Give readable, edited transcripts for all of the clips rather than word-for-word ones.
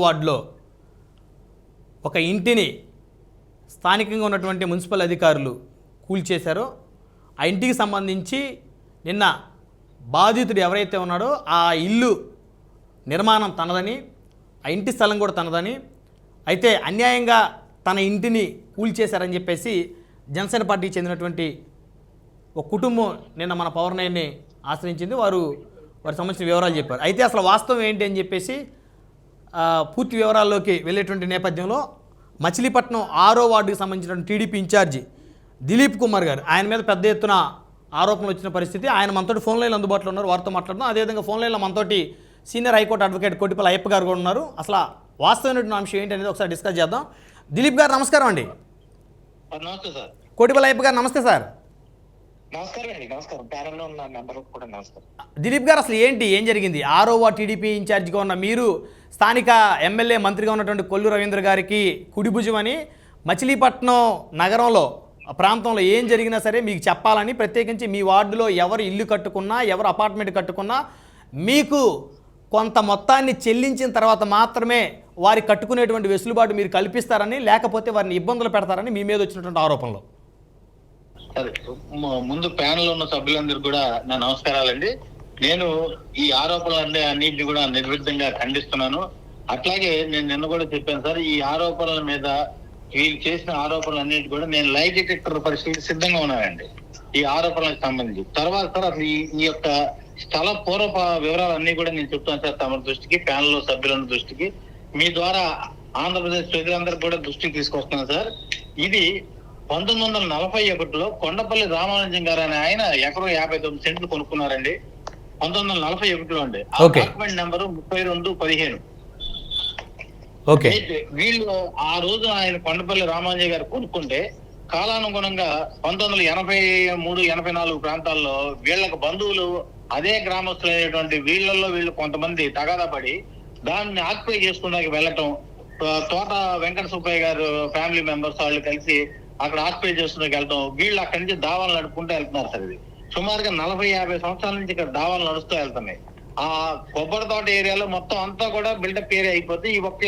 వార్డులో ఒక ఇంటిని స్థానికంగా ఉన్నటువంటి మున్సిపల్ అధికారులు కూల్చేశారో ఆ ఇంటికి సంబంధించి నిన్న బాధితుడు ఎవరైతే ఉన్నాడో ఆ ఇల్లు నిర్మాణం తనదని, ఆ ఇంటి స్థలం కూడా తనదని, అయితే అన్యాయంగా తన ఇంటిని కూల్చేశారని చెప్పేసి జనసేన పార్టీకి చెందినటువంటి ఒక కుటుంబం నిన్న మన పవర్ నైన్ని ఆశ్రయించింది. వారికి సంబంధించిన వివరాలు చెప్పారు. అయితే అసలు వాస్తవం ఏంటి అని చెప్పేసి పూర్తి వివరాల్లోకి వెళ్ళేటువంటి నేపథ్యంలో మచిలీపట్నం 6వ వార్డుకి సంబంధించిన టీడీపీ ఇన్ఛార్జి దిలీప్ కుమార్ గారు, ఆయన మీద పెద్ద ఎత్తున ఆరోపణలు వచ్చిన పరిస్థితి. ఆయన మనతోటి ఫోన్ లైన్లో అందుబాటులో ఉన్నారు, వారితో మాట్లాడుతున్నాం. అదేవిధంగా ఫోన్ లైన్లో మనతోటి senior high court advocate Kotipalli Ayyappa గారు కూడా ఉన్నారు. అసలు వాస్తవమైనటువంటి అంశం ఏంటి అనేది ఒకసారి డిస్కస్ చేద్దాం. దిలీప్ గారు నమస్కారం అండి. నమస్తే సార్. కోటిపల్లి అయ్యప్ప గారు నమస్తే సార్. నమస్కారం అండి. నమస్కారం. ప్యానల్లో ఉన్న మెంబర్ కూడా నమస్కారం. దిలీప్ గారు అసలు ఏం జరిగింది? 6వ వార్డు టీడీపీ ఇన్ఛార్జిగా ఉన్న మీరు స్థానిక ఎమ్మెల్యే మంత్రిగా ఉన్నటువంటి కొల్లు రవీంద్ర గారికి కుడిభుజమని మచిలీపట్నం నగరంలో ప్రాంతంలో ఏం జరిగినా సరే మీకు చెప్పాలని, ప్రత్యేకించి మీ వార్డులో ఎవరు ఇల్లు కట్టుకున్నా, ఎవరు అపార్ట్మెంట్ కట్టుకున్నా మీకు కొంత మొత్తాన్ని చెల్లించిన తర్వాత మాత్రమే వారి కట్టుకునేటువంటి వెసులుబాటు మీరు కల్పిస్తారని, లేకపోతే వారిని ఇబ్బందులు పెడతారని మీ మీద వచ్చినటువంటి ఆరోపణలు. సరే, ముందు ప్యానల్ ఉన్న సభ్యులందరూ కూడా నా నమస్కారాలండి. నేను ఈ ఆరోపణలు అన్నింటినీ కూడా నిర్విఘ్నంగా ఖండిస్తున్నాను. అట్లాగే నేను నిన్న కూడా చెప్పాను సార్, ఈ ఆరోపణల మీద వీళ్ళు చేసిన ఆరోపణలు అన్నింటి కూడా నేను లై డిటెక్టర్ పరిస్థితి సిద్ధంగా ఉన్నానండి ఈ ఆరోపణలకు సంబంధించి. తర్వాత సార్ అసలు ఈ యొక్క స్థల పూర్వ వివరాలన్నీ కూడా నేను చెప్తాను సార్ తమ దృష్టికి, ప్యానల్ సభ్యుల దృష్టికి, మీ ద్వారా ఆంధ్రప్రదేశ్ ప్రజలందరూ కూడా దృష్టికి తీసుకొస్తున్నాను సార్. ఇది 1941లో కొండపల్లి రామానుజం గారు అనే ఆయన ఎకరం 59 సెంట్లు కొనుక్కున్నారండి 1941లో అండి. Document number 3215. వీళ్ళు ఆ రోజు ఆయన కొండపల్లి రామానుజం గారు కొనుక్కుంటే కాలానుగుణంగా 1983, 84 ప్రాంతాల్లో వీళ్ళకి బంధువులు అదే గ్రామస్తులైనటువంటి వీళ్ళు కొంతమంది తగాదా పడి దాన్ని ఆక్యుపై చేసుకున్నాక వెళ్ళటం, తోట వెంకట సుబ్బయ్య గారు ఫ్యామిలీ మెంబర్స్ వాళ్ళు కలిసి అక్కడ ఆక్యుపై చేసుకున్నాక వెళ్ళటం, వీళ్ళు అక్కడి నుంచి దావాలు నడుపుకుంటూ వెళ్తున్నారు సార్. ఇది సుమారుగా 40-50 సంవత్సరాల నుంచి ఇక్కడ దావాలు నడుస్తూ వెళ్తున్నాయి. ఆ కొబ్బరి తోట ఏరియాలో మొత్తం అంతా కూడా బిల్డప్ ఏరియా అయిపోతే ఈ ఒక్క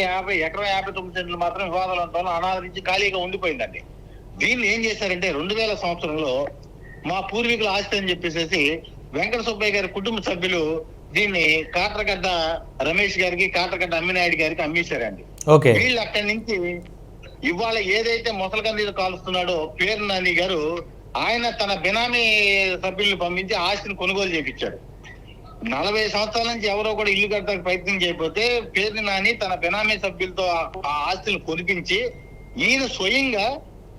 ఎకరం 59 సెంట్లు మాత్రం వివాదాలు ఉండటం అనాథ నుంచి ఖాళీగా ఉండిపోయిందండి. దీన్ని ఏం చేశారంటే 2000 సంవత్సరంలో మా పూర్వీకుల ఆస్తి అని చెప్పేసి వెంకట సుబ్బయ్య గారి కుటుంబ సభ్యులు దీన్ని కాట్రగడ్డ రమేష్ గారికి, కాట్రగడ్డ అమ్మినాయుడు గారికి అమ్మేశారండి. వీళ్ళు అక్కడి నుంచి ఇవాళ ఏదైతే మొసలకందీలు కాలుస్తున్నాడో పేరు నాని గారు, ఆయన తన బినామీ సభ్యుల్ని పంపించి ఆస్తిని కొనుగోలు చేయించాడు. 40 సంవత్సరాల నుంచి ఎవరో కూడా ఇల్లు కట్టడానికి ప్రయత్నం చేయకపోతే పేరు నాని తన బినామీ సభ్యులతో ఆ ఆస్తిని కొనిపించి ఈయన స్వయంగా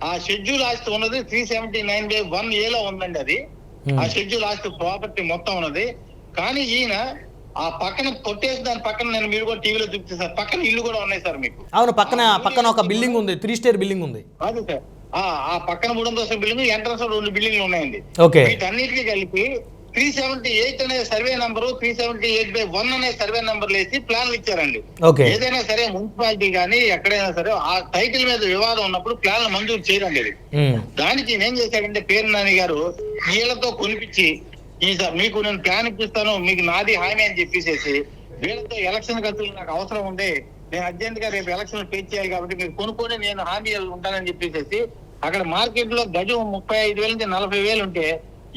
ఆ షెడ్యూల్ ఆస్తి ఉన్నది 379/1A ఉందండి. అది ఆ షెడ్యూల్ ఆస్తి ప్రాపర్టీ మొత్తం ఉన్నది. కానీ ఈయన ఆ పక్కన కొట్టేసి దాని పక్కన నేను మీరు కూడా టీవీలో చూపిస్తే సార్ పక్కన ఇల్లు కూడా ఉన్నాయి సార్ మీకు. అవును, పక్కన ఒక బిల్డింగ్ ఉంది, 3 స్టేర్ బిల్డింగ్ ఉంది. అదే సార్, ఆ పక్కన 3 అంతస్తుల బిల్డింగ్, ఎంట్రన్స్ 2 బిల్డింగ్లు ఉన్నాయండి. వీటన్నిటికీ కలిపి 378 అనే సర్వే నంబరు, 378/1 అనే సర్వే నంబర్లు వేసి ప్లాన్లు ఇచ్చారండి. ఏదైనా సరే మున్సిపాలిటీ కానీ ఎక్కడైనా సరే ఆ టైటిల్ మీద వివాదం ఉన్నప్పుడు ప్లాన్లు మంజూరు చేయరండి. దానికి ఏం చేశాడంటే పేరు నాని గారు వీళ్ళతో కొనిపించి మీకు నేను ప్లాన్ ఇప్పిస్తాను, మీకు నాది హామీ అని చెప్పేసి వీళ్ళతో ఎలక్షన్ ఖర్చులు నాకు అవసరం ఉంది, నేను అర్జెంట్ గా రేపు ఎలక్షన్ పే చేయాలి కాబట్టి మీరు కొనుక్కొని నేను హామీ ఉంటానని చెప్పేసి అక్కడ మార్కెట్ లో గజం 35,000 నుంచి 40,000 ఉంటే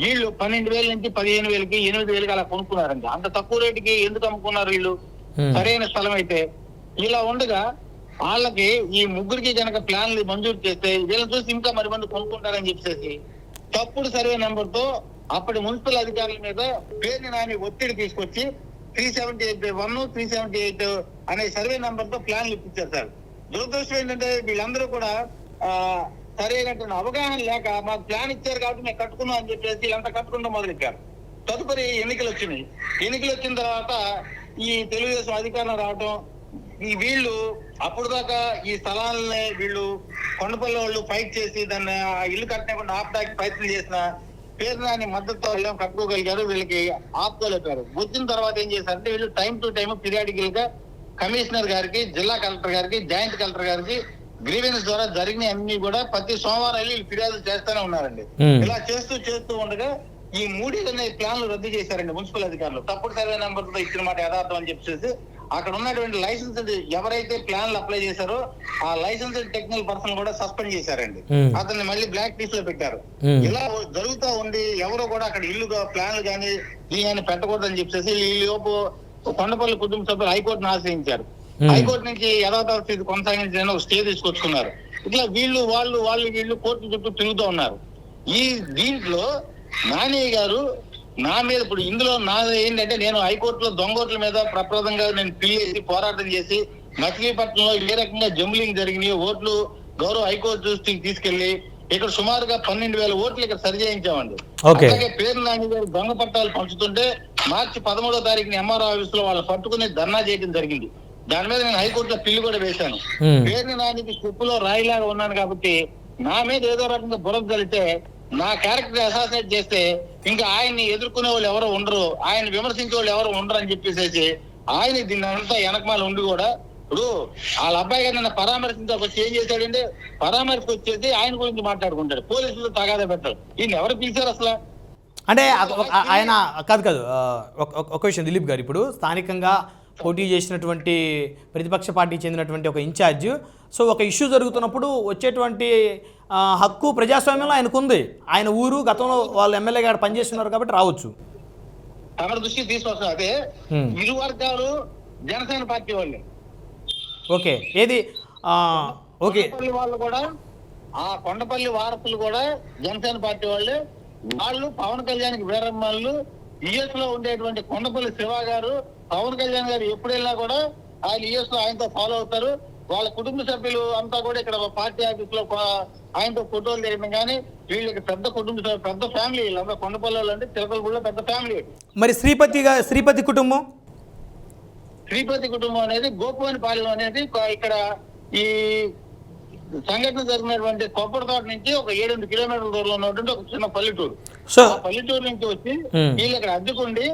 వీళ్ళు 12,000 నుంచి 15,000కి 8,000కి అలా కొనుక్కున్నారండి. అంత తక్కువ రేటుకి ఎందుకు అమ్ముకున్నారు వీళ్ళు? సరైన స్థలం అయితే. ఇలా ఉండగా వాళ్ళకి ఈ ముగ్గురికి కనుక ప్లాన్లు మంజూరు చేస్తే వీళ్ళని చూసి ఇంకా మరి మంది కొనుక్కుంటారని చెప్పేసి తప్పుడు సర్వే నెంబర్ తో అప్పటి మున్సిపల్ అధికారుల మీద పేరు నాని ఒత్తిడి తీసుకొచ్చి 378/1, 378 అనే సర్వే నెంబర్ తో ప్లాన్లు ఇప్పించారు సార్. దురదృష్టం ఏంటంటే వీళ్ళందరూ కూడా సరైనటువంటి అవగాహన లేక మాకు ప్లాన్ ఇచ్చారు కాబట్టి మేము కట్టుకున్నాం అని చెప్పేసి వీళ్ళంతా కట్టుకుంటూ మొదలెట్టారు. తదుపరి ఎన్నికలు వచ్చినాయి. ఎన్నికలు వచ్చిన తర్వాత ఈ తెలుగుదేశం అధికారం రావటం, వీళ్ళు అప్పుడు దాకా ఈ స్థలాలని వీళ్ళు కొండపల్లి వాళ్ళు ఫైట్ చేసి దాన్ని ఇల్లు కట్టకుండా ఆపడానికి ప్రయత్నం చేసిన పేరు నాని మద్దతుతో కట్టుకోగలిగారు. వీళ్ళకి ఆపుకోలేపారు. వచ్చిన తర్వాత ఏం చేశారంటే వీళ్ళు టైం టు టైం పీరియాడికల్ గా కమిషనర్ గారికి, జిల్లా కలెక్టర్ గారికి, జాయింట్ కలెక్టర్ గారికి గ్రీవెన్స్ ద్వారా జరిగిన అన్ని కూడా ప్రతి సోమవారం వెళ్ళి ఫిర్యాదులు చేస్తూనే ఉన్నారండి. ఇలా చేస్తూ ఉండగా ఈ 3 ప్లాన్లు రద్దు చేశారండి మున్సిపల్ అధికారులు. తప్పుడు సర్వే నెంబర్ తో ఇచ్చిన మాట యథార్థం అని చెప్పేసి అక్కడ ఉన్నటువంటి లైసెన్స్ ఎవరైతే ప్లాన్లు అప్లై చేశారో ఆ లైసెన్స్ టెక్నికల్ పర్సన్ కూడా సస్పెండ్ చేశారండి. అతన్ని మళ్ళీ బ్లాక్ లిస్ట్ లో పెట్టారు. ఇలా జరుగుతూ ఉండి ఎవరో కూడా అక్కడ ఇల్లు ప్లాన్లు కానీ ఇవన్నీ పెట్టకూడదని చెప్పేసి ఈ లోపు కొండపల్లి కుటుంబ సభ్యులు హైకోర్టును ఆశ్రయించారు. హైకోర్టు నుంచి యథాతథ స్థితి కొనసాగించాలని ఒక స్టే తీసుకొచ్చుకున్నారు. ఇట్లా వీళ్ళు కోర్టు చుట్టూ తిరుగుతూ ఉన్నారు. ఈ దీంట్లో నాని గారు నా మీద ఇప్పుడు ఇందులో నాది ఏంటంటే నేను హైకోర్టులో దొంగోట్ల మీద ప్రప్రదంగా నేను పిల్లేసి పోరాటం చేసి మచిలీపట్నంలో ఏ రకంగా జంబ్లింగ్ జరిగినాయి ఓట్లు గౌరవ హైకోర్టు దృష్టికి తీసుకెళ్లి ఇక్కడ సుమారుగా 12,000 ఓట్లు ఇక్కడ సరి చేయించామండి. అలాగే పేరు నాని గారు దొంగ పట్టాలు పంచుతుంటే మార్చి 13వ తారీఖున ఎంఆర్ఓ ఆఫీస్ లో వాళ్ళు పట్టుకుని ధర్నా చేయడం జరిగింది. దాని మీద నేను హైకోర్టులో పిల్లు కూడా వేశాను. పేరు నానికి చెప్పులో రాయిలాగా ఉన్నాను కాబట్టి నా మీద ఏదో రకంగా బురద కలితే నా క్యారెక్టర్ అసాసినేట్ చేస్తే ఇంకా ఆయన్ని ఎదుర్కొనే వాళ్ళు ఎవరో ఉండరు, ఆయన విమర్శించే వాళ్ళు ఎవరు ఉండరు అని చెప్పేసి ఆయన దీన్ని అంతా వెనకమాల ఉండి కూడా ఇప్పుడు వాళ్ళ అబ్బాయి గారు నన్ను పరామర్శించకొచ్చి ఏం చేశాడంటే పరామర్శకు వచ్చేసి ఆయన గురించి మాట్లాడుకుంటాడు, పోలీసులు తగాదా పెట్టారు. ఈయన ఎవరు పిలిచారు అసలు? అంటే ఆయన కాదు ఒక విషయం దిలీప్ గారు, ఇప్పుడు స్థానికంగా పోటీ చేసినటువంటి ప్రతిపక్ష పార్టీకి చెందినటువంటి ఒక ఇన్ఛార్జ్, సో ఒక ఇష్యూ జరుగుతున్నప్పుడు వచ్చేటువంటి హక్కు ప్రజాస్వామ్యంలో ఆయనకు ఉంది. ఆయన ఊరు గతంలో వాళ్ళు ఎమ్మెల్యే గారు పనిచేస్తున్నారు కాబట్టి రావచ్చు. తమ దృష్టికి తీసుకొస్తారు. అదే ఇరు వర్గాలు జనసేన పార్టీ వాళ్ళే. ఓకే ఏది ఓకే వాళ్ళు కూడా ఆ కొండపల్లి వారసులు కూడా జనసేన పార్టీ వాళ్ళే. వాళ్ళు పవన్ కళ్యాణ్కి వీరమ్మలు యుఎస్ లో ఉండేటువంటి కొండపల్లి శివ గారు పవన్ కళ్యాణ్ గారు ఎప్పుడు వెళ్ళినా కూడా ఆయన యుఎస్ లో ఆయనతో ఫాలో అవుతారు. వాళ్ళ కుటుంబ సభ్యులు అంతా కూడా ఇక్కడ పార్టీ ఆఫీస్ లో ఆయనతో ఫోటోలు తీయడం కానీ వీళ్ళకి పెద్ద కుటుంబ పెద్ద ఫ్యామిలీ వీళ్ళంతా కొండపల్లి అంటే తిరుపతిలో పెద్ద ఫ్యామిలీ. మరి శ్రీపతి కుటుంబం అనేది గోపువానిపాలెం అనేది ఇక్కడ ఈ సంఘటన జరిగినటువంటి కొబ్బరి తోట నుంచి ఒక 7-8 కిలోమీటర్ల దూరంలో ఉన్నటువంటి ఒక చిన్న పల్లెటూరు. ఆ పల్లెటూరు నుంచి వచ్చి వీళ్ళు ఇక్కడ అడ్డుకుండి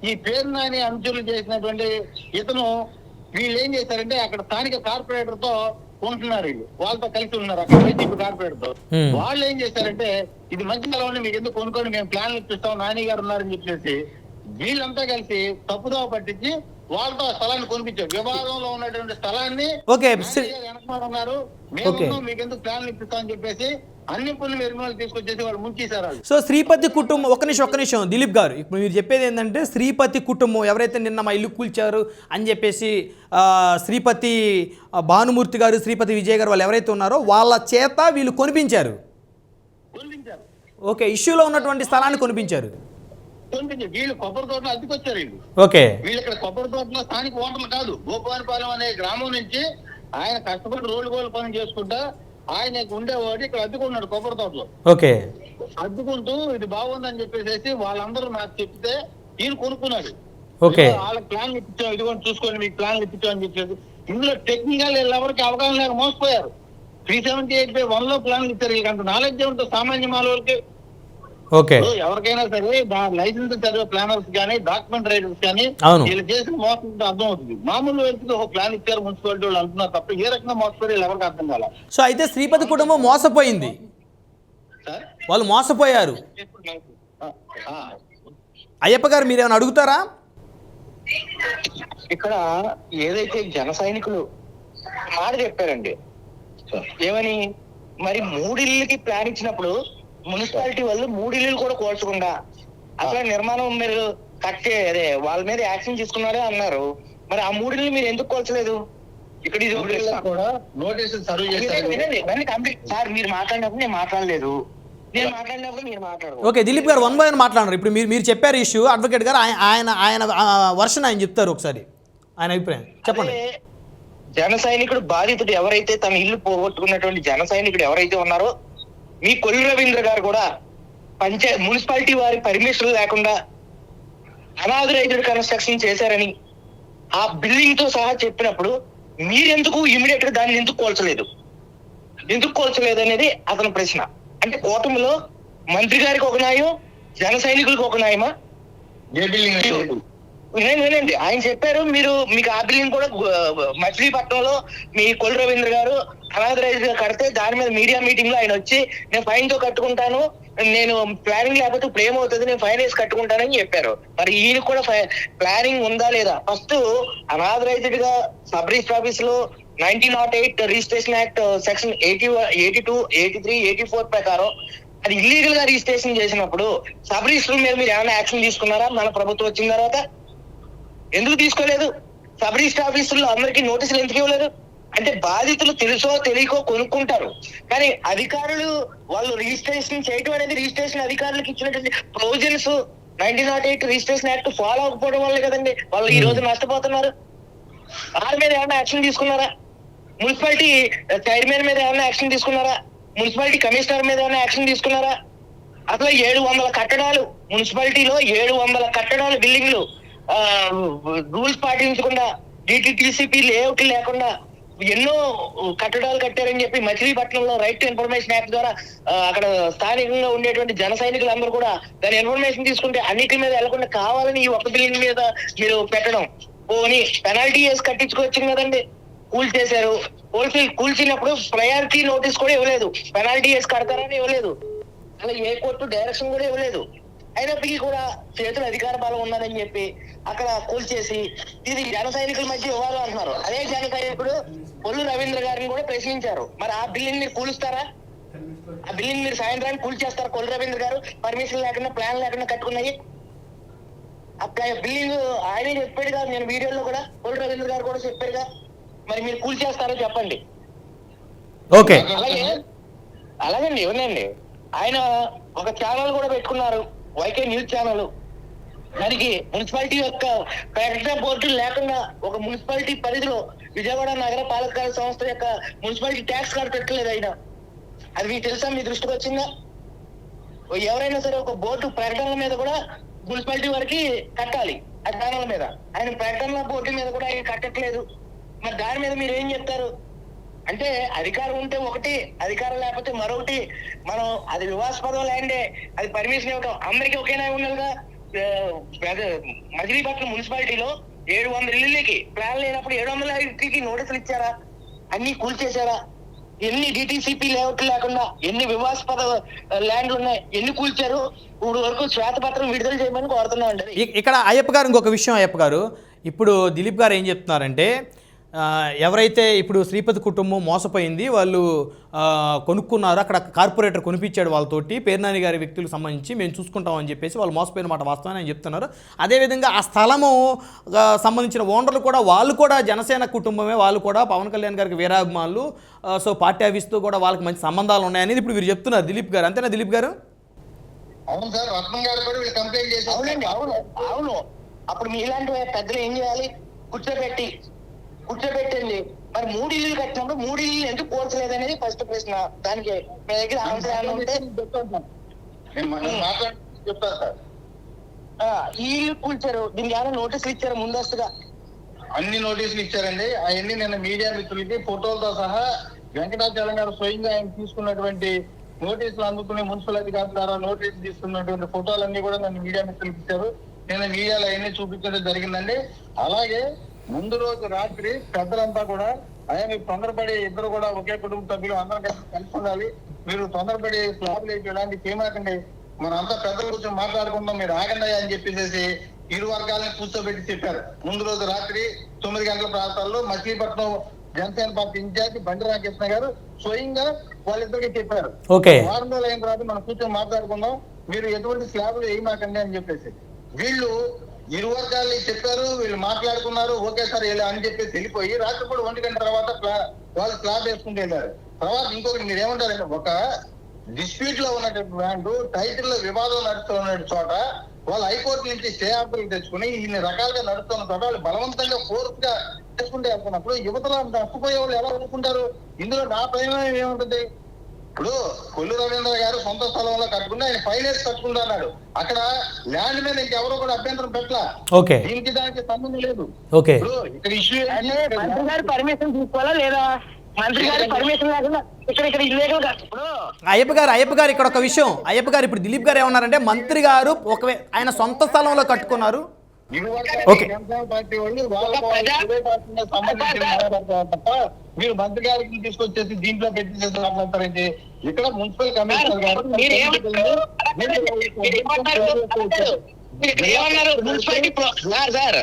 ఈ పేరు నాని అనుచరులు చేసినటువంటి ఇతను వీళ్ళు ఏం చేశారంటే అక్కడ స్థానిక కార్పొరేటర్ తో ఉంటున్నారు. వీళ్ళు వాళ్ళతో కలిసి ఉన్నారు అక్కడ వైసీపీ కార్పొరేటర్ తో. వాళ్ళు ఏం చేశారంటే ఇది మంచి స్థలం మీకు ఎందుకు కొనుక్కొని మేము ప్లాన్లు ఇప్పిస్తాం నాని గారు ఉన్నారని చెప్పేసి వీళ్ళంతా కలిసి తప్పుదోవ పట్టించి వాళ్ళతో ఆ స్థలాన్ని కొనిపించారు. విభాగంలో ఉన్నటువంటి స్థలాన్ని వెనకమారున్నారు, మేము మీకెందుకు ప్లాన్లు ఇప్పిస్తామని చెప్పేసి అన్ని పనులు నిర్మూలన తీసుకొచ్చేసి వాళ్ళు ముంచేశారు. ఒక శ్రీపతి కుటుంబం ఒక నిమిషం దిలీప్ గారు, ఇప్పుడు మీరు చెప్పేది ఏంటంటే శ్రీపతి కుటుంబం ఎవరైతే నిన్న మా ఇల్లు కూల్చారు అని చెప్పేసి శ్రీపతి భానుమూర్తి గారు శ్రీపతి విజయ్ గారు వాళ్ళు ఎవరైతే ఉన్నారో వాళ్ళ చేత వీళ్ళు కొనిపించారు. ఓకే ఇష్యూలో ఉన్నటువంటి స్థలాన్ని కొనిపించారు. వీళ్ళు కొబ్బరి తోటలో అద్దెకొచ్చారు. వీళ్ళు ఇక్కడ కొబ్బరి తోటలో స్థానిక ఓటర్లు కాదు. గోపాలపాలెం అనే గ్రామం నుంచి ఆయన కష్టపడి రోడ్డు పని చేసుకుంటా ఆయన ఉండేవాడు ఇక్కడ అద్దుకున్నాడు కొబ్బరి తోటలో. అద్దుకుంటూ ఇది బాగుందని చెప్పేసి వాళ్ళందరూ నాకు చెప్తే ఈయన కొనుక్కున్నాడు. వాళ్ళకి ప్లాన్లు ఇప్పించాం, ఇదిగోండి చూసుకోండి మీకు ప్లాన్లు ఇప్పించాం అని చెప్పేసి ఇందులో టెక్నికల్ ఎవరికి అవగాహన లేక మోసపోయారు. 378/1 లో ప్లాన్లు ఇచ్చారు. వీళ్ళకి అంత నాలెడ్జ్ ఉంటుంది సామాన్య మానవులకి. ఎవరికైనా సరే లైసెన్స్ చదివే ప్లానర్స్ కానీ డాక్యుమెంట్ రైటర్స్ కానీ వీళ్ళు చేసిన మోసం అర్థం అవుతుంది. మామూలు వ్యక్తికి ఒక ప్లాన్ ఇచ్చారు మున్సిపాలిటీ వాళ్ళు అంటున్నారు తప్ప ఏ రకంగా మోసపోయి ఎవరికి అర్థం కాల. సో అయితే శ్రీపతి కుటుంబం మోసపోయింది, వాళ్ళు మోసపోయారు. అయ్యప్ప గారు మీరేమైనా అడుగుతారా? ఇక్కడ ఏదైతే జన సైనికులు మాట చెప్పారండి ఏమని, మరి 3 ఇళ్ళకి ప్లాన్ ఇచ్చినప్పుడు మున్సిపాలిటీ వాళ్ళు 3 ఇళ్ళు కూడా కోల్చకుండా అసలు నిర్మాణం మీరు కట్టే అదే వాళ్ళ మీద యాక్షన్ తీసుకున్నారే అన్నారు. మరి ఆ 3 ఇళ్ళు మీరు ఎందుకు కోల్చలేదు? ఇక్కడ కూడా నోటీసులు సర్వ్ చేశారు. సార్ మీరు మాట్లాడినప్పుడు నేను మాట్లాడలేదు, నేను మాట్లాడినప్పుడు మీరు మాట్లాడదు. ఓకే దిలీప్ గారు 1 by 1 మాట్లాడారు. ఇప్పుడు మీరు చెప్పారు ఇష్యూ, అడ్వకేట్ గారు ఆయన వర్షన్ ఆయన చెప్తారు, ఒకసారి ఆయన అభిప్రాయం చెప్పండి. జన సైనికుడు బాధితుడు ఎవరైతే తన ఇల్లు పోగొట్టుకున్నటువంటి జన సైనికుడు ఎవరైతే ఉన్నారో మీ కొల్లు రవీంద్ర గారు కూడా మున్సిపాలిటీ వారి పర్మిషన్ లేకుండా అనాథరైజ్డ్ కన్స్ట్రక్షన్ చేశారని ఆ బిల్డింగ్ తో సహా చెప్పినప్పుడు మీరెందుకు ఇమీడియట్ గా దాన్ని ఎందుకు కోల్చలేదు అనేది అతని ప్రశ్న. అంటే కూటమిలో మంత్రి గారికి ఒక న్యాయం, జన సైనికులకు ఒక న్యాయమా? వినండి, ఆయన చెప్పారు మీకు ఆ బిల్డింగ్ కూడా మచిలీపట్నంలో మీ కొల్లు రవీంద్ర గారు అనాథరైజ్ గా కడితే దాని మీద మీడియా మీటింగ్ లో ఆయన వచ్చి నేను ఫైన్ తో కట్టుకుంటాను, నేను ప్లానింగ్ లేకపోతే ఇప్పుడు ఏమవుతుంది, నేను ఫైన్ వేసి కట్టుకుంటానని చెప్పారు. మరి ఈయన కూడా ప్లానింగ్ ఉందా లేదా? ఫస్ట్ అనాథరైజ్డ్ గా సబ్ రిజిస్టర్ ఆఫీస్ లో 1908 రిజిస్ట్రేషన్ యాక్ట్ సెక్షన్ 82, 83, 84 ప్రకారం అది ఇల్లీగల్ గా రిజిస్ట్రేషన్ చేసినప్పుడు సబ్ రిజిస్టర్ మీద మీరు ఏమైనా యాక్షన్ తీసుకున్నారా? మన ప్రభుత్వం వచ్చిన తర్వాత ఎందుకు తీసుకోలేదు? సబ్ రిజిస్టర్ ఆఫీసుల్లో అందరికీ నోటీసులు ఎందుకు ఇవ్వలేదు? అంటే బాధితులు తెలుసో తెలియకో కొనుక్కుంటారు, కానీ అధికారులు వాళ్ళు రిజిస్ట్రేషన్ చేయటం అనేది రిజిస్ట్రేషన్ అధికారులకు ఇచ్చినటువంటి ప్రొవిజన్స్ 1908 రిజిస్ట్రేషన్ యాక్ట్ ఫాలో అవ్వకపోవడం వల్లే కదండి వాళ్ళు ఈ రోజు నష్టపోతున్నారు. వారి మీద ఏమైనా యాక్షన్ తీసుకున్నారా? మున్సిపాలిటీ చైర్మన్ మీద ఏమైనా యాక్షన్ తీసుకున్నారా? మున్సిపాలిటీ కమిషనర్ మీద ఏమైనా యాక్షన్ తీసుకున్నారా? అసలు 700 కట్టడాలు మున్సిపాలిటీలో 700 కట్టడాలు బిల్డింగ్లు రూల్స్ పాటించకుండా డిటిటిసిపి లేఅవుట్ లేకుండా ఎన్నో కట్టడాలు కట్టారని చెప్పి మచిలీపట్నంలో రైట్ టు ఇన్ఫర్మేషన్ యాక్ట్ ద్వారా అక్కడ స్థానికంగా ఉండేటువంటి జన సైనికులు అందరూ కూడా దాని ఇన్ఫర్మేషన్ తీసుకుంటే అన్నిటి మీద వెళ్లకుండా కావాలని ఈ ఒక్క బిల్డింగ్ మీద మీరు పెట్టడం, పోనీ పెనాల్టీ వేసి కట్టించుకోవచ్చు కదండి. కూల్చేశారు, కూల్చినప్పుడు ప్రయారిటీ నోటీస్ కూడా ఇవ్వలేదు, పెనాల్టీ వేసి కడతారని ఇవ్వలేదు, అలా ఏ కోర్టు డైరెక్షన్ కూడా ఇవ్వలేదు. అయినప్పటికీ కూడా చేతులు అధికార బలం ఉన్నదని చెప్పి అక్కడ కూల్చేసి ఇది జన సైనికుల మధ్య ఇవ్వాలి అంటున్నారు. అదే జన సైనికుడు కొల్లు రవీంద్ర గారిని కూడా ప్రశ్నించారు. మరి ఆ బిల్డింగ్ మీరు కూలుస్తారా? ఆ బిల్డింగ్ మీరు సాయంత్రానికి కూల్చేస్తారా? కొల్లు రవీంద్ర గారు పర్మిషన్ లేకుండా ప్లాన్ లేకుండా కట్టుకున్నాయి ఆ బిల్డింగ్ ఆయనే చెప్పాడు కదా, నేను వీడియోలో కూడా కొల్లు రవీంద్ర గారు కూడా చెప్పారుగా. మరి మీరు కూల్చేస్తారో చెప్పండి. ఓకే, అలాగండి ఇవ్వనండి. ఆయన ఒక ఛానల్ కూడా పెట్టుకున్నారు, వైకే న్యూస్ ఛానల్. దానికి మున్సిపాలిటీ యొక్క ప్రకటన బోర్డు లేకుండా ఒక మున్సిపాలిటీ పరిధిలో విజయవాడ నగర పాలక సంస్థ యొక్క మున్సిపాలిటీ ట్యాక్స్ కార్డు పెట్టలేదు ఆయన. అది మీకు తెలుసా? మీ దృష్టికి వచ్చిందా? ఎవరైనా సరే ఒక బోర్డు ప్రకటనల మీద కూడా మున్సిపాలిటీ వరకు కట్టాలి ఆ ఛానల్ మీద. ఆయన ప్రకటనల బోర్డు మీద కూడా ఆయన కట్టట్లేదు. మరి దాని మీద మీరు ఏం చెప్తారు? అంటే అధికారం ఉంటే ఒకటి, అధికారం లేకపోతే మరొకటి. మనం అది వివాదాస్పదం ల్యాండే, అది పర్మిషన్ ఇవ్వటం అందరికీ ఒకేలా ఉండాలిగా. మజిలీపట్నం మున్సిపాలిటీలో 700 ఇళ్ళకి ప్లాన్ లేనప్పుడు 700 నోటీసులు ఇచ్చారా? అన్ని కూల్చేశారా? ఎన్ని డిటిసిపి లేఅవుట్ లేకుండా ఎన్ని వివాదాస్పద ల్యాండ్లు ఉన్నాయి, ఎన్ని కూల్చారు? ఇప్పుడు వరకు శ్వేతపత్రం విడుదల చేయమని కోరుతున్నామండి. ఇక్కడ అయ్యప్ప గారు ఇంకొక విషయం, అయ్యప్ప గారు ఇప్పుడు దిలీప్ గారు ఏం చెప్తున్నారంటే ఎవరైతే ఇప్పుడు శ్రీపతి కుటుంబం మోసపోయింది, వాళ్ళు కొనుక్కున్నారు, అక్కడ కార్పొరేటర్ కొనిపించాడు వాళ్ళతోటి, పేర్నాని గారి వ్యక్తులకు సంబంధించి మేము చూసుకుంటామని చెప్పేసి వాళ్ళు మోసపోయిన మాట వాస్తవాన్ని అని చెప్తున్నారు. అదేవిధంగా ఆ స్థలము సంబంధించిన ఓనర్లు కూడా వాళ్ళు కూడా జనసేన కుటుంబమే, వాళ్ళు కూడా పవన్ కళ్యాణ్ గారికి వీరాభిమానులు. సో పార్టీ ఆఫీస్తో కూడా వాళ్ళకి మంచి సంబంధాలు ఉన్నాయనేది ఇప్పుడు మీరు చెప్తున్నారు దిలీప్ గారు, అంతేనా దిలీప్ గారు? అవును సార్, రత్నం గారు కూడా వీళ్ళు కంప్లైంట్ చేశారు. అవునండి, అవును అవును. అప్పుడు మీలాంటి పెద్దలు ఏం చేయాలి? కూర్చోబెట్టండి. మరి 3 ఇల్లు కట్టినప్పుడు 3 ఇల్లు ఎందుకు కోల్చలేదు అనేది ఫస్ట్ ప్రశ్న. దానికి మీ దగ్గర ఆన్సర్ ఉంటే చెప్తాను సార్. ఈ ఇల్లు కూల్చారు, దీనికి ఏమైనా నోటీసులు ఇచ్చారు ముందస్తుగా? అన్ని నోటీసులు ఇచ్చారండి. అవన్నీ నిన్న మీడియా మిత్రులకి ఫోటోలతో సహా వెంకటాచలం గారు స్వయంగా ఆయన తీసుకున్నటువంటి నోటీసులు అందుకునే మున్సిపల్ అధికారుల ద్వారా నోటీసులు తీసుకున్నటువంటి ఫోటోలన్నీ కూడా నన్ను మీడియా మిత్రులకు ఇచ్చారు. నేను మీడియాలో అవన్నీ చూపించడం జరిగిందండి. అలాగే ముందు రోజు రాత్రి పెద్దలంతా కూడా మీరు తొందరపడి, ఇద్దరు కూడా ఒకే కుటుంబ సభ్యులు అందరం కలిసి ఉండాలి, మీరు తొందరపడి స్లాబ్లు వేయడానికి చేయమాకండి, మనంతా పెద్దల కూర్చొని మాట్లాడుకుందాం, మీరు ఆగండి అని చెప్పేసి ఇరు వర్గాలను కూర్చోబెట్టి చెప్పారు. ముందు రోజు రాత్రి 9 గంటల ప్రాంతాల్లో మచిలీపట్నం జనసేన పార్టీ ఇన్ఛార్జి బండి రామకృష్ణ గారు స్వయంగా వాళ్ళిద్దరికి చెప్పారు, వారం రోజులు అయిన తర్వాత మనం కూర్చొని మాట్లాడుకుందాం, మీరు ఎటువంటి స్లాబ్లు వేయమాకండి అని చెప్పేసి. వీళ్ళు ఇరు వర్గాలని చెప్పారు, వీళ్ళు మాట్లాడుకున్నారు, ఓకే సార్ అని చెప్పేసి వెళ్ళిపోయి రాత్రి కూడా 1 గంట తర్వాత వాళ్ళు స్లాబ్ వేసుకుంటూ వెళ్ళారు. తర్వాత ఇంకొకటి మీరు ఏమంటారంటే, ఒక డిస్ప్యూట్ లో ఉన్నటువంటి ల్యాండ్ టైటిల్ లో వివాదం నడుస్తున్న చోట వాళ్ళు హైకోర్టు నుంచి స్టే ఆర్డర్లు తెచ్చుకుని ఇన్ని రకాలుగా నడుస్తున్న చోట వాళ్ళు బలవంతంగా ఫోర్స్ గా చేసుకుంటే వెళ్తున్నప్పుడు యువతలో నష్టపోయే వాళ్ళు ఎలా అనుకుంటారు? ఇందులో నా ప్రయోజనం ఏముంటుంది? ఇప్పుడు కొల్లు రవీంద్ర గారు సొంత స్థలంలో కట్టుకుంటే ఆయన ఫైనాన్స్ కట్టుకుంటా అన్నాడు. అక్కడ ల్యాండ్ మీద ఇంకెవరో కూడా అభ్యంతరం పెట్టలా, దీనికి దానికి సంబంధం లేదు. ఇప్పుడు ఇక్కడ ఇష్యూ మంత్రి గారు పర్మిషన్ తీసుకోవాలా లేదా? మంత్రి గారి పర్మిషన్ లేకుండా ఇక్కడ ఇల్లీగల్ గా. ఇప్పుడు అయ్యప్ప గారు ఇక్కడ ఒక విషయం, అయ్యప్ప గారు ఇప్పుడు దిలీప్ గారు ఏమన్నారంటే మంత్రి గారు ఆయన సొంత స్థలంలో కట్టుకున్నారు, ఓకే. జనసేన పార్టీ వాళ్ళు సంబంధించిన మాట్లాడతారు తప్ప మీరు మంత్రి గారికి తీసుకొచ్చేసి దీంట్లో పెట్టి మాట్లాడతారండి. ఇక్కడ మున్సిపల్ కమిషనర్ గారు మున్సిపాలిటీ సార్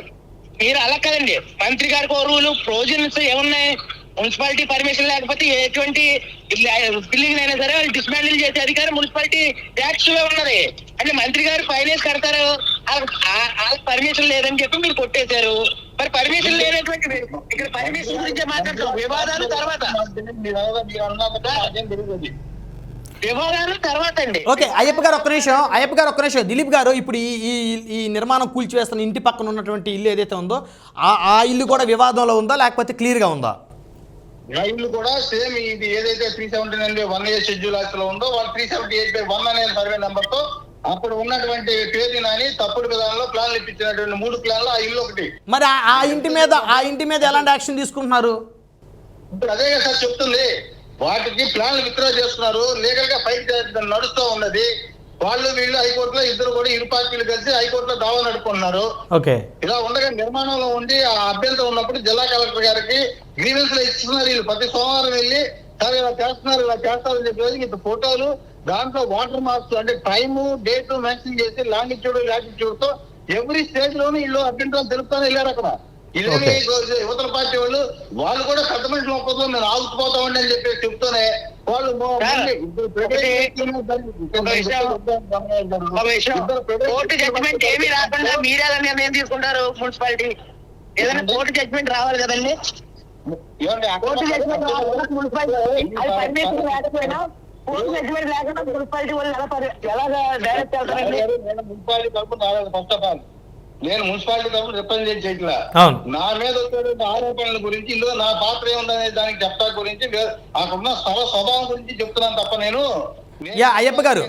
మీరు అలా కదండి. మంత్రి గారికి రూలు ప్రొవిజన్స్ ఏమున్నాయి? మున్సిపాలిటీ పర్మిషన్ లేకపోతే ఎటువంటి బిల్డింగ్ అయినా సరే వాళ్ళు డిస్మాండిల్ చేసే అధికారం మున్సిపాలిటీ ట్యాక్స్ లో ఉన్నది. అంటే మంత్రి గారు ఫైనాన్స్ కడతారు, పర్మిషన్ లేదని చెప్పి మీరు కొట్టేశారు. మరి పర్మిషన్ లేనటువంటి ఇక్కడ పర్మిషన్ గురించి మాట్లాడతాం. వివాదాలు తర్వాత వివాదాలు తర్వాత అండి. ఓకే అయ్యప్ప గారు ఒక్క నిమిషం దిలీప్ గారు, ఇప్పుడు ఈ నిర్మాణం కూల్చివేస్తున్న ఇంటి పక్కన ఉన్నటువంటి ఇల్లు ఏదైతే ఉందో ఆ ఇల్లు కూడా వివాదంలో ఉందా లేకపోతే క్లియర్గా ఉందా? ఆ ఇల్లు కూడా సేమ్ ఇది ఏదైతే 379(1A) షెడ్యూల్ యాక్ట్లో ఉందో వాళ్ళు 378/1 అనే సర్వే నెంబర్ తో అప్పుడు ఉన్నటువంటి పేరు నాని తప్పుడు విధానంలో ప్లాన్లు ఇప్పించినటువంటి 3 ప్లాన్లు ఆ ఇల్లు ఒకటి. మరి ఆ ఇంటి మీద ఎలాంటి యాక్షన్ తీసుకుంటున్నారు? ఇప్పుడు అదే కదా సార్ చెప్తుంది. వాటికి ప్లాన్లు విత్డ్రా చేస్తున్నారు, లీగల్ గా ఫైట్ నడుస్తూ ఉన్నది. వాళ్ళు వీళ్ళు హైకోర్టులో ఇద్దరు కూడా ఇరు పార్టీలు కలిసి హైకోర్టులో దావా నడుపుకున్నారు. ఓకే, ఇలా ఉండగా నిర్మాణంలో ఉండి ఆ అభ్యంతరం ఉన్నప్పుడు జిల్లా కలెక్టర్ గారికి గ్రీవెన్స్ లో ఇస్తున్నారు. వీళ్ళు ప్రతి సోమవారం వెళ్ళి సార్ ఇలా చేస్తారని చెప్పి ఇంత ఫోటోలు, దాంట్లో వాటర్ మార్క్స్ అంటే టైము డేట్ మెన్షన్ చేసి లాంగిట్యూడ్ లాటిట్యూడ్ తో ఎవ్రీ స్టేజ్ లోనూ వీళ్ళు అభ్యంతరం తెలుపుతానే వెళ్ళారు. అక్కడ ఇదేమి యువతల పార్టీ వాళ్ళు కూడా పెద్ద మనుషులు ఒప్పందం మేము ఆగుతుపోతామండి అని చెప్పి చెప్తూనే వాళ్ళు కోర్టు జడ్జిమెంట్ ఏమీ రాకుండా మీరే నిర్ణయం తీసుకుంటారు. మున్సిపాలిటీ ఏదైనా కోర్టు జడ్జిమెంట్ రావాలి కదండి. కోర్టు జడ్జిమెంట్ లేకపోయినా కోర్టు జడ్జిమెంట్ లేకుండా మున్సిపాలిటీ వాళ్ళు ఎలా డైరెక్ట్ అవుతారండి? మున్సిపాలిటీ తరఫున ఫస్ట్ ఆఫ్ ఆల్ నేను మున్సిపాలిటీ తరఫున రిప్రజెంట్ చేయట్లా. నా మీద వచ్చే ఆరోపణల గురించి ఇందులో నా పాత్ర ఏముందనే దానికి చెప్తా గురించి అక్కడున్న స్వభావం గురించి చెప్తున్నాను తప్ప నేను అయ్యప్ప గారు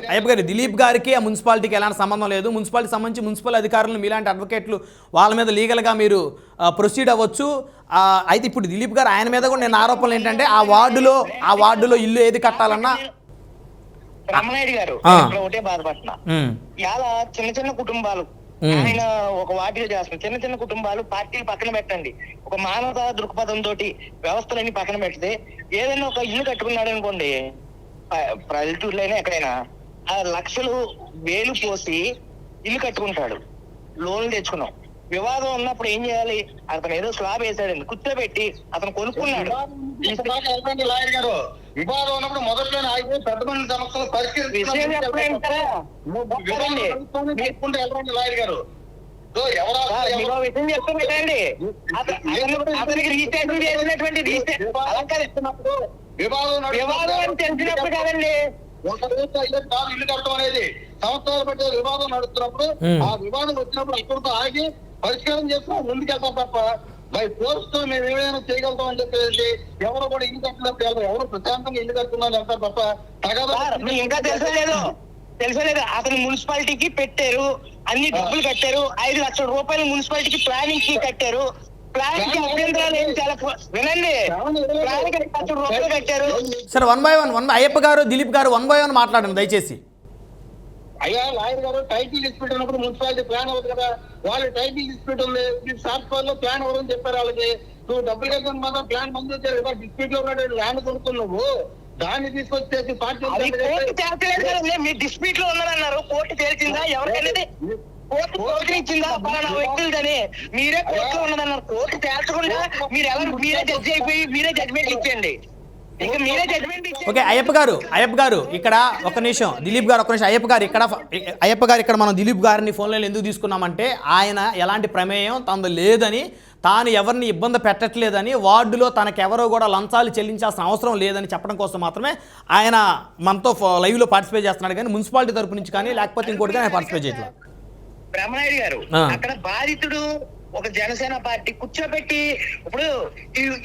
దిలీప్ గారికి ఆ మున్సిపాలిటీకి ఎలాంటి సంబంధం లేదు. మున్సిపాలిటీ సంబంధించి మున్సిపల్ అధికారులను మీలాంటి అడ్వకేట్లు వాళ్ళ మీద లీగల్గా మీరు ప్రొసీడ్ అవ్వచ్చు. అయితే ఇప్పుడు దిలీప్ గారు ఆయన మీద కూడా నేను ఆరోపణలు ఏంటంటే ఆ వార్డులో ఇల్లు ఏది కట్టాలన్నా రామనాయుడు గారు ఒకటే బాధపడుతున్నా. ఇలా చిన్న కుటుంబాలు ఆయన ఒక వాటిగా చేస్తున్నారు. చిన్న కుటుంబాలు పార్టీలు పక్కన పెట్టండి, ఒక మానవతా దృక్పథంతో వ్యవస్థలన్నీ పక్కన పెడితే ఏదైనా ఒక ఇల్లు కట్టుకున్నాడు అనుకోండి, పల్లెటూరులో అయినా ఎక్కడైనా ఆ లక్షలు వేలు పోసి ఇల్లు కట్టుకుంటాడు. లోన్లు తెచ్చుకున్నాం. వివాదం ఉన్నప్పుడు ఏం చేయాలి? అతను ఏదో స్లాబ్ వేసాడండి, కూర్చోబెట్టి అతను కొనుక్కున్నాడు. లాయర్ గారు వివాదం ఉన్నప్పుడు మొదట్లోనే ఆగిపోయి పెద్ద మంది సమస్యలు పరిష్కరించుకుంటే లాయర్ గారు విషయం చెప్తూ పెట్టండి. అతనికి రిజిస్ట్రేషన్ చేసినటువంటి వివాదం అని తెలిసినప్పుడు కదండి. ఇల్లు కడతాం అనేది సంవత్సరాలు పట్టే వివాదం నడుస్తున్నప్పుడు ఆ వివాదం వచ్చినప్పుడు అక్కడితో ఆగి పరిష్కారం చేసుకుని ముందుకెళ్తాం తప్ప బై ఫోర్స్ తో మేము ఏమైనా చేయగలుగుతాం అని చెప్పేసి ఎవరు కూడా ఇల్లు కట్టినప్పుడు ఎవరు ప్రశాంతంగా ఇల్లు కట్టుకున్నారు అంటారు తప్ప ఇంకా తెలుసలేదు. అతను మున్సిపాలిటీకి పెట్టారు, అన్ని డబ్బులు కట్టారు. 5 లక్షల రూపాయలు మున్సిపాలిటీకి ప్లానింగ్ కి కట్టారు. ప్లానింగ్ కి అభ్యంతరాలు ఏం వినండి, ప్లానింగ్ 5 లక్షల రూపాయలు కట్టారు. సార్ 1 by 1 అయ్యప్ప గారు దిలీప్ గారు 1 by 1 మాట్లాడండి దయచేసి. అయ్యా లాయర్ గారు టైటిల్ డిస్ప్యూట్ ఉన్నప్పుడు మున్సిపాలిటీ ప్లాన్ అవ్వదు కదా. వాళ్ళు టైటిల్ డిస్ప్యూట్ ఉంది, షార్ట్ లో ప్లాన్ అవ్వదని చెప్పారు వాళ్ళకి. నువ్వు డబ్బులు కట్టడం మాత్రం ప్లాన్ మంది వచ్చారు కదా. డిస్ప్యూట్ లో ఉన్న ల్యాండ్ కొనుక్కున్నావు, దాన్ని తీసుకొచ్చేసి పార్టీ మీ డిస్ప్యూట్ లో ఉన్నదన్నారు. కోర్టు తేల్చిందా? ఎవరికనేది కోర్టు ఇచ్చిందా? పలానా వ్యక్తులదని మీరే కోర్టులో ఉన్నదన్నారు. కోర్టు తేల్చకుండా మీరు ఎలా మీరే జడ్జి అయిపోయి మీరే జడ్జిమెంట్ ఇచ్చేయండి. ఓకే అయ్యప్ప గారు ఇక్కడ ఒక నిమిషం, దిలీప్ గారు ఒక నిమిషం. అయ్యప్ప గారు ఇక్కడ మనం దిలీప్ గారిని ఫోన్లో ఎందుకు తీసుకున్నామంటే ఆయన ఎలాంటి ప్రమేయం తనది లేదని, తాను ఎవరిని ఇబ్బంది పెట్టట్లేదని, వార్డులో తనకెవరో కూడా లంచాలు చెల్లించాల్సిన అవసరం లేదని చెప్పడం కోసం మాత్రమే ఆయన మనతో లైవ్లో పార్టిసిపేట్ చేస్తున్నాడు. కానీ మున్సిపాలిటీ తరపు నుంచి కానీ లేకపోతే ఇంకోటి కానీ ఆయన పార్టిసిపేట్ చేయట్లేదు. బ్రహ్మనాయుడు గారు అక్కడ బాధితుడు ఒక జనసేన పార్టీ కూర్చోబెట్టి ఇప్పుడు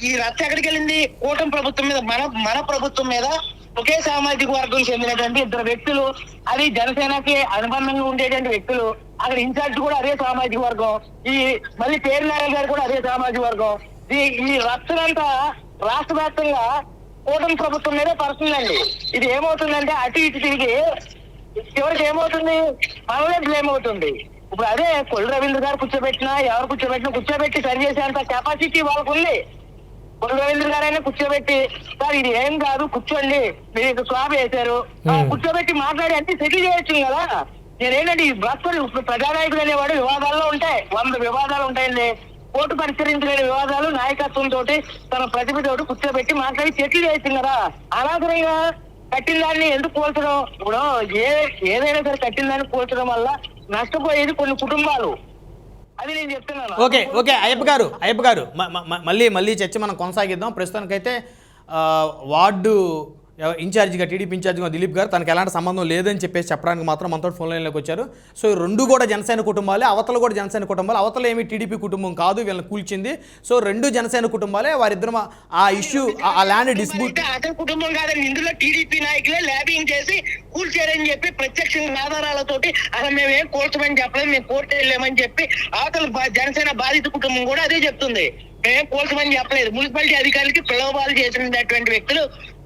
ఈ రచ్చ ఎక్కడికి వెళ్ళింది? కూటమి ప్రభుత్వం మీద, మన ప్రభుత్వం మీద ఒకే సామాజిక వర్గం చెందినటువంటి 2 వ్యక్తులు, అది జనసేనకి అనుబంధంగా ఉండేటువంటి వ్యక్తులు. అక్కడ ఇన్ఛార్జ్ కూడా అదే సామాజిక వర్గం, ఈ మళ్ళీ పేర్నారాయణ గారు కూడా అదే సామాజిక వర్గం. ఈ రచ్చనంతా రాష్ట్ర వ్యాప్తంగా కూటమి ప్రభుత్వం మీదే పడుతుందండి. ఇది ఏమవుతుందంటే అటు ఇటు తిరిగి చివరికి ఏమవుతుంది? మనమే బ్లేమ్ అవుతుంది. ఇప్పుడు అదే కొల్లు రవీంద్ర గారు కూర్చోబెట్టినా ఎవరు కూర్చోబెట్టి సరి చేసేంత కెపాసిటీ వాళ్ళకు ఉంది. కొల్లు రవీంద్ర గారైనా కూర్చోబెట్టి సార్ ఇది ఏం కాదు కూర్చోండి, మీరు స్లాబ్ వేశారు, కూర్చోబెట్టి మాట్లాడి అన్ని సెటిల్ చేయొచ్చు కదా. నేనేంటంటే ఈ భక్తులు ప్రజానాయకుడు అనేవాడు వివాదాల్లో ఉంటాయి, 100 వివాదాలు ఉంటాయండి. కోర్టు పరిష్కరించలేని వివాదాలు నాయకత్వంతో తన ప్రతిభతోటి కూర్చోబెట్టి మాట్లాడి సెటిల్ చేయొచ్చు కదా. అనవసరంగా కట్టిన దాన్ని ఎందుకు కూల్చడం? ఇప్పుడు ఏదైనా సరే కట్టిన దాన్ని కూల్చడం వల్ల నష్టపోయేది కొన్ని కుటుంబాలు, అది నేను చెప్తున్నాను. ఓకే అయ్యప్ప గారు మళ్ళీ చర్చ మనం కొనసాగిద్దాం. ప్రస్తుతానికైతే వార్డు ఇన్ఛార్జిగా టీడీపీ ఇన్ఛార్జిగా దిలీప్ గారు తనకు ఎలాంటి సంబంధం లేదని చెప్పేసి చెప్పడానికి మాత్రం మనతో ఫోన్ లైన్లోకి వచ్చారు. సో రెండు కూడా జనసేన కుటుంబాలే, అవతల కూడా జనసేన కుటుంబాలు, అవతల ఏమి టీడీపీ కుటుంబం కాదు వీళ్ళని కూల్చింది. సో రెండు జనసేన కుటుంబాలే, వారిద్దరు ఆ ఇష్యూ ఆ ల్యాండ్ డిస్ప్యూట్ అతని కుటుంబం కాదండి. ఇందులో టీడీపీ నాయకులే ల్యాబింగ్ చేసి కూల్చారని చెప్పి ప్రత్యక్షంగా ఆధారాలతోటి అసలు మేమేం కూల్చమని చెప్పలేదు, మేము కోర్టు వెళ్ళామని చెప్పి అవతల జనసేన బాధిత కుటుంబం కూడా అదే చెప్తుంది. మేమేం కూల్చమని చెప్పలేదు. మున్సిపాలిటీ అధికారులకి ప్రలోభాలు చేసినటువంటి వ్యక్తులు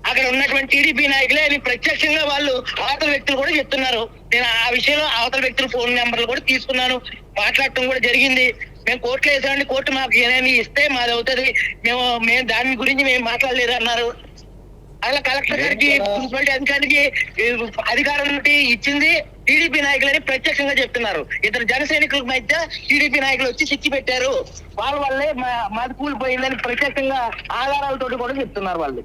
అక్కడ ఉన్నటువంటి టీడీపీ నాయకులే అని ప్రత్యక్షంగా వాళ్ళు అవతల వ్యక్తులు కూడా చెప్తున్నారు. నేను ఆ విషయంలో అవతల వ్యక్తుల ఫోన్ నెంబర్లు కూడా తీసుకున్నాను, మాట్లాడటం కూడా జరిగింది. మేము కోర్టులో వేసామండి, కోర్టు మాకు ఏదైనా ఇస్తే మాది అవుతుంది, మేము దాని గురించి మేము మాట్లాడలేదు అన్నారు. అలా కలెక్టర్ గారికి మున్సిపాలిటీ అధికారికి అధికారం ఇచ్చింది టీడీపీ నాయకులని ప్రత్యక్షంగా చెప్తున్నారు. ఇద్దరు జన సైనికుల మధ్య టీడీపీ నాయకులు వచ్చి చిచ్చి పెట్టారు, వాళ్ళ వల్లే మాది కూలిపోయిందని ప్రత్యక్షంగా ఆధారాలతో కూడా చెప్తున్నారు వాళ్ళు.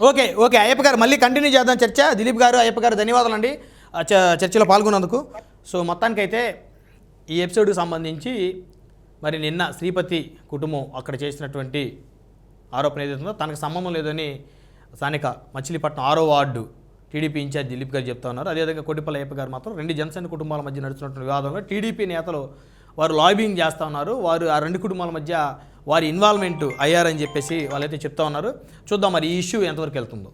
ఓకే అయ్యప్ప గారు మళ్ళీ కంటిన్యూ చేద్దాం చర్చ. దిలీప్ గారు, అయ్యప్ప గారు ధన్యవాదాలు అండి చర్చలో పాల్గొన్నందుకు. సో మొత్తానికైతే ఈ ఎపిసోడ్కి సంబంధించి మరి నిన్న శ్రీపతి కుటుంబం అక్కడ చేసినటువంటి ఆరోపణ ఏదైతుందో తనకు సంబంధం లేదని స్థానిక మచిలీపట్నం 6వ వార్డు టీడీపీ ఇన్ఛార్జ్ దిలీప్ గారు చెప్తా ఉన్నారు. అదేవిధంగా కొట్టిపల్లి అయ్యప్ప గారు మాత్రం రెండు జనసేన కుటుంబాల మధ్య నడుస్తున్నటువంటి వివాదంలో టీడీపీ నేతలు వారు లాబింగ్ చేస్తూ ఉన్నారు, వారు ఆ రెండు కుటుంబాల మధ్య వారి ఇన్వాల్వ్మెంట్ అయ్యారని చెప్పేసి వాళ్ళైతే చెప్తా ఉన్నారు. చూద్దాం మరి ఈ ఇష్యూ ఎంతవరకు వెళ్తుందో.